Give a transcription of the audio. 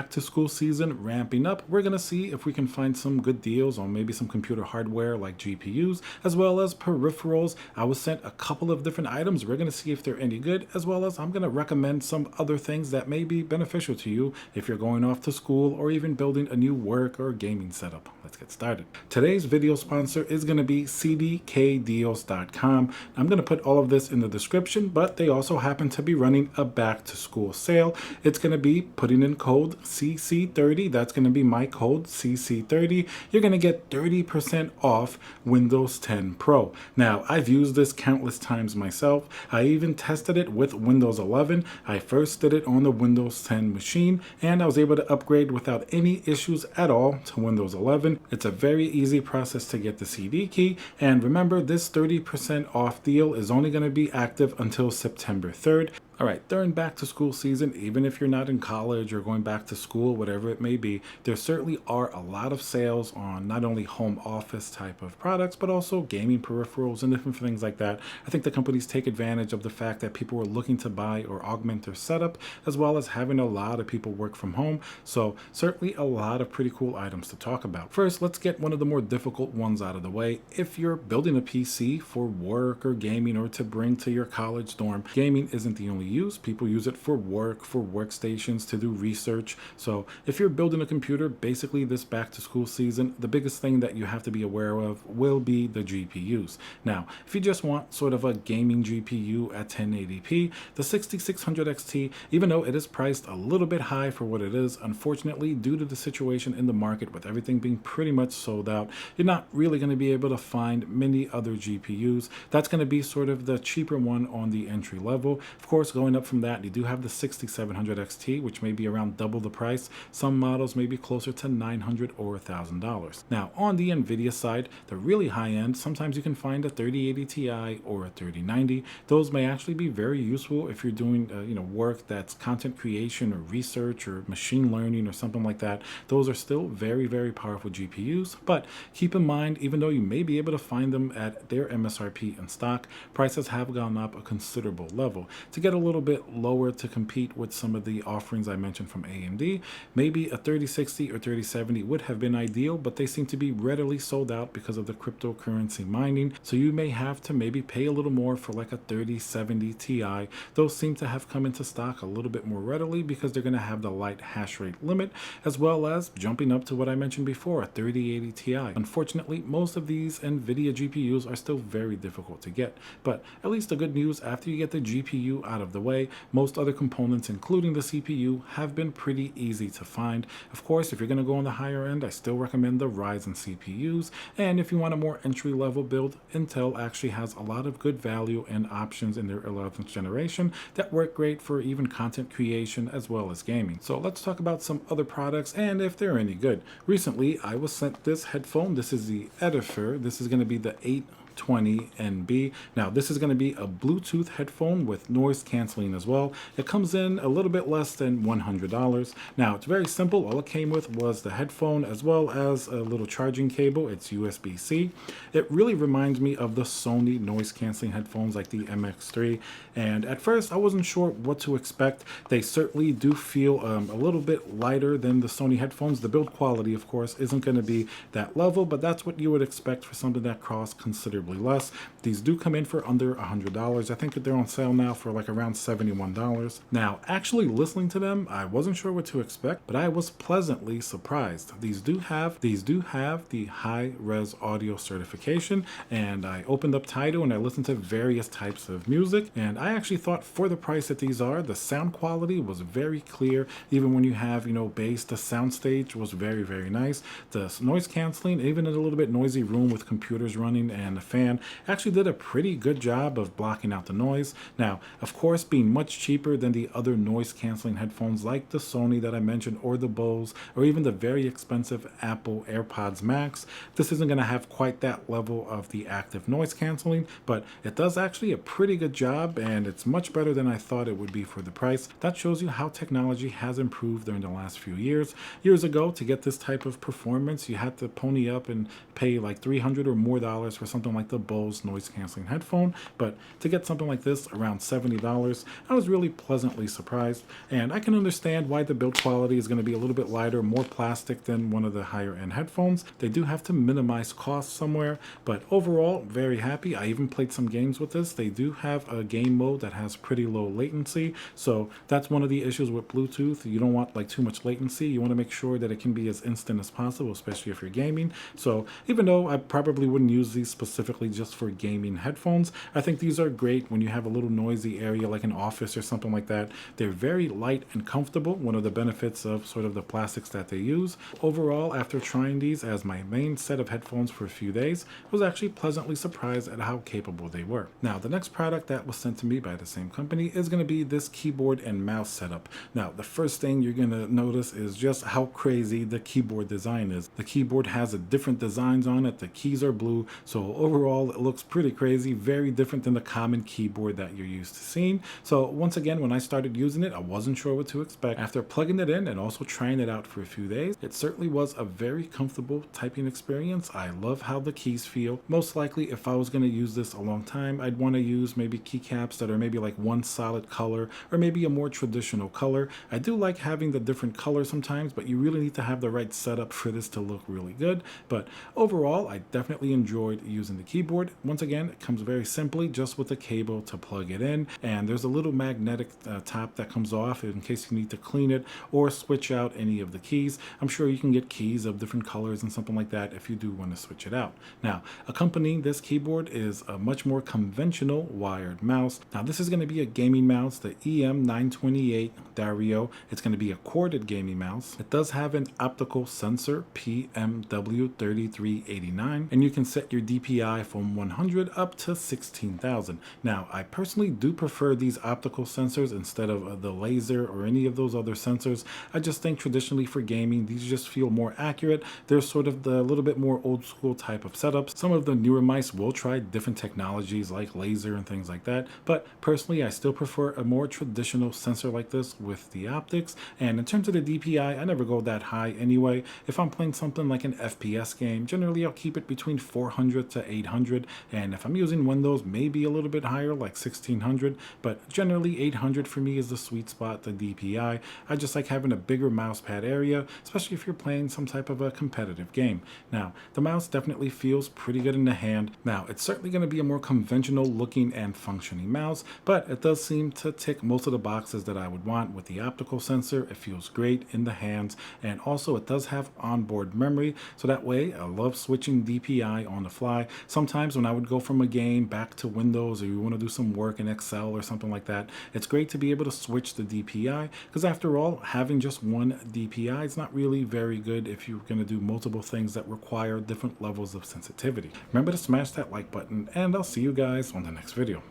back to school season ramping up, we're going to see if we can find some good deals on maybe some computer hardware like GPUs, as well as peripherals. I was sent a couple of different items. We're going to see if they're any good, as well as I'm going to recommend some other things that may be beneficial to you if you're going off to school or even building a new work or gaming setup. Let's get started. Today's video sponsor is going to be cdkdeals.com. I'm going to put all of this in the description, but they also happen to be running a back to school sale. It's going to be putting in code CC30. That's going to be my code CC30. You're going to get 30% off Windows 10 Pro. Now, I've used this countless times myself. I even tested it with Windows 11. I first did it on the Windows 10 machine, and I was able to upgrade without any issues at all to Windows 11. It's a very easy process to get the CD key, and remember, this 30% off deal is only going to be active until September 3rd. All right, during back to school season, even if you're not in college or going back to school, whatever it may be, there certainly are a lot of sales on not only home office type of products, but also gaming peripherals and different things like that. I think the companies take advantage of the fact that people are looking to buy or augment their setup, as well as having a lot of people work from home. So certainly a lot of pretty cool items to talk about. First, let's get one of the more difficult ones out of the way. If you're building a PC for work or gaming or to bring to your college dorm, gaming isn't the only use. People use it for work, for workstations, to do research. So if you're building a computer, basically this back to school season, the biggest thing that you have to be aware of will be the GPUs. Now, if you just want sort of a gaming GPU at 1080p, the 6600 XT, even though it is priced a little bit high for what it is, unfortunately, due to the situation in the market with everything being pretty much sold out, you're not really going to be able to find many other GPUs. That's going to be sort of the cheaper one on the entry level. Of course, going up from that, you do have the 6700 XT, which may be around double the price. Some models may be closer to $900 or $1,000. Now, on the NVIDIA side, the really high end, sometimes you can find a 3080 Ti or a 3090. Those may actually be very useful if you're doing work that's content creation or research or machine learning or something like that. Those are still very, very powerful GPUs, but keep in mind, even though you may be able to find them at their MSRP in stock, prices have gone up a considerable level. To get a little bit lower to compete with some of the offerings I mentioned from AMD, maybe a 3060 or 3070 would have been ideal, but they seem to be readily sold out because of the cryptocurrency mining. So you may have to maybe pay a little more for like a 3070 Ti. Those seem to have come into stock a little bit more readily because they're going to have the light hash rate limit, as well as jumping up to what I mentioned before, a 3080 Ti. Unfortunately, most of these NVIDIA GPUs are still very difficult to get, but at least the good news, after you get the GPU out of the way, most other components, including the CPU, have been pretty easy to find. Of course, if you're going to go on the higher end, I still recommend the Ryzen CPUs, and if you want a more entry-level build, Intel actually has a lot of good value and options in their 11th generation that work great for even content creation as well as gaming. So let's talk about some other products and if they're any good. Recently, I was sent this headphone. This is the Edifer. This is going to be the 820NB. Now, this is going to be a Bluetooth headphone with noise canceling as well. It comes in a little bit less than $100. Now, it's very simple. All it came with was the headphone as well as a little charging cable. It's USB-C. It really reminds me of the Sony noise canceling headphones like the MX3. And at first, I wasn't sure what to expect. They certainly do feel a little bit lighter than the Sony headphones. The build quality, of course, isn't going to be that level, but that's what you would expect for something that costs considerably less. These do come in for under $100. I think that they're on sale now for like around $71. Now, actually listening to them, I wasn't sure what to expect, but I was pleasantly surprised. These do have the high-res audio certification, and I opened up Tidal and I listened to various types of music, and I actually thought for the price that these are, the sound quality was very clear. Even when you have, bass, the soundstage was very, very nice. The noise canceling, even in a little bit noisy room with computers running and a fan, actually did a pretty good job of blocking out the noise. Now, of course, being much cheaper than the other noise canceling headphones like the Sony that I mentioned, or the Bose, or even the very expensive Apple AirPods Max, this isn't going to have quite that level of the active noise canceling, but it does actually a pretty good job, and it's much better than I thought it would be for the price. That shows you how technology has improved during the last few years. Years ago, to get this type of performance, you had to pony up and pay like $300 or more for something like like the Bose noise canceling headphone, but to get something like this around $70, I was really pleasantly surprised. And I can understand why the build quality is going to be a little bit lighter, more plastic than one of the higher end headphones. They do have to minimize costs somewhere, but overall, very happy. I even played some games with this. They do have a game mode that has pretty low latency, so that's one of the issues with Bluetooth. You don't want like too much latency. You want to make sure that it can be as instant as possible, especially if you're gaming. So even though I probably wouldn't use these specifically just for gaming headphones, I think these are great when you have a little noisy area like an office or something like that. They're very light and comfortable, one of the benefits of sort of the plastics that they use. Overall, after trying these as my main set of headphones for a few days, I was actually pleasantly surprised at how capable they were. Now, the next product that was sent to me by the same company is going to be this keyboard and mouse setup. Now, the first thing you're going to notice is just how crazy the keyboard design is. The keyboard has a different designs on it. The keys are blue, so overall it looks pretty crazy, very different than the common keyboard that you're used to seeing. So once again, when I started using it, I wasn't sure what to expect. After plugging it in and also trying it out for a few days, it certainly was a very comfortable typing experience. I love how the keys feel. Most likely, if I was going to use this a long time, I'd want to use maybe keycaps that are maybe like one solid color or maybe a more traditional color. I do like having the different colors sometimes, but you really need to have the right setup for this to look really good. But overall, I definitely enjoyed using the keyboard. Once again, it comes very simply just with a cable to plug it in, and there's a little magnetic top that comes off in case you need to clean it or switch out any of the keys. I'm sure you can get keys of different colors and something like that if you do want to switch it out. Now, accompanying this keyboard is a much more conventional wired mouse. Now, this is going to be a gaming mouse, the EM928 Dario. It's going to be a corded gaming mouse. It does have an optical sensor, PMW3389, and you can set your DPI from 100 up to 16,000. Now, I personally do prefer these optical sensors instead of the laser or any of those other sensors. I just think traditionally for gaming, these just feel more accurate. They're sort of the little bit more old school type of setups. Some of the newer mice will try different technologies like laser and things like that, but personally, I still prefer a more traditional sensor like this with the optics. And in terms of the DPI, I never go that high anyway. If I'm playing something like an FPS game, generally I'll keep it between 400 to 800, and if I'm using Windows, maybe a little bit higher, like 1600, but generally 800 for me is the sweet spot, the DPI. I just like having a bigger mouse pad area, especially if you're playing some type of a competitive game. Now, the mouse definitely feels pretty good in the hand. Now, it's certainly going to be a more conventional looking and functioning mouse, but it does seem to tick most of the boxes that I would want with the optical sensor. It feels great in the hands, and also it does have onboard memory, so that way I love switching DPI on the fly. Sometimes when I would go from a game back to Windows, or you want to do some work in Excel or something like that, it's great to be able to switch the DPI, because after all, having just one DPI is not really very good if you're going to do multiple things that require different levels of sensitivity. Remember to smash that like button, and I'll see you guys on the next video.